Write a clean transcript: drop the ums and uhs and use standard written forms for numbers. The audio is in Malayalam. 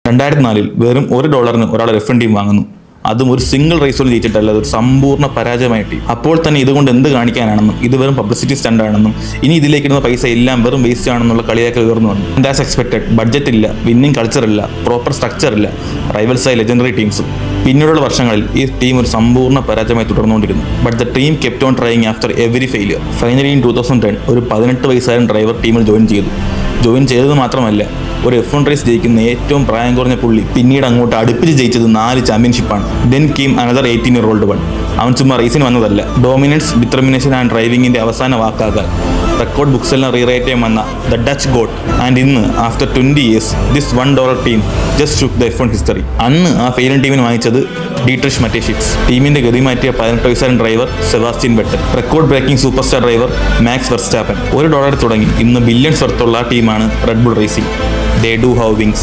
2004 വെറും $1 ഒരാൾ F1 ടീം വാങ്ങുന്നു. അതും ഒരു സിംഗിൾ റേസോട് ജയിച്ചിട്ടല്ല, അതൊരു സമ്പൂർണ്ണ പരാജയമായ ടീം. അപ്പോൾ തന്നെ ഇതുകൊണ്ട് എന്ത് കാണിക്കാനാണെന്നും ഇത് വെറും പബ്ലിസിറ്റി സ്റ്റണ്ട് ആണെന്നും ഇനി ഇതിലേക്കിടുന്ന പൈസ എല്ലാം വെറും വേസ്റ്റ് ആണെന്നുള്ള കളിയാക്കൽ ഉയർന്നു വന്നു. ആൻഡ് ആസ് എക്സ്പെക്ടഡ്, ബഡ്ജറ്റ് ഇല്ല, വിന്നിംഗ് കൾച്ചർ ഇല്ല, പ്രോപ്പർ സ്ട്രക്ചർ ഇല്ല, റൈവൽസായ ലെജൻഡറി ടീംസും. പിന്നീടുള്ള വർഷങ്ങളിൽ ഈ ടീം ഒരു സമ്പൂർണ്ണ പരാജയമായി തുടർന്നുകൊണ്ടിരുന്നു. But the team kept on trying after every failure. Finally in 2010 ഒരു 18 വയസ്സുകാരൻ ഡ്രൈവർ ടീമിൽ ജോയിൻ ചെയ്തത് മാത്രമല്ല, ഒരു F1 റേസ് ജയിക്കുന്ന ഏറ്റവും പ്രായം കുറഞ്ഞ പുള്ളി. പിന്നീട് അങ്ങോട്ട് അടുപ്പിച്ച് ജയിച്ചത് 4 ചാമ്പ്യൻഷിപ്പാണ്. Then came another 18-year-old one. അവൻ ചുമ്മാ റേസിന് വന്നതല്ല, ഡോമിനൻസ്, ഡിറ്റർമിനേഷൻ ആൻഡ് ഡ്രൈവിംഗിന്റെ അവസാന വാക്കാകാൻ റെക്കോർഡ് ബുക്സ് എല്ലാം റീറൈറ്റ് ചെയ്യാൻ വന്ന ദ ഡച്ച് ഗോട്ട്. ആൻഡ് ഇന്ന് after 20 years this $1 team just shook the F1 history. അന്ന് ആ ഫെയിലിംഗ് ടീമിന് വാങ്ങിച്ചത് ഡീട്രിഷ് മറ്റേഷിറ്റ്സ്. ടീമിന്റെ ഗതി മാറ്റിയ 18 വയസ്സുകാരൻ driver Sebastian Vettel, record breaking super star driver Max Verstappen. $1 തുടങ്ങി ഇന്ന് ബില്യൺസ് വർത്തുള്ള ടീമാണ് Red Bull Racing. They do have wings.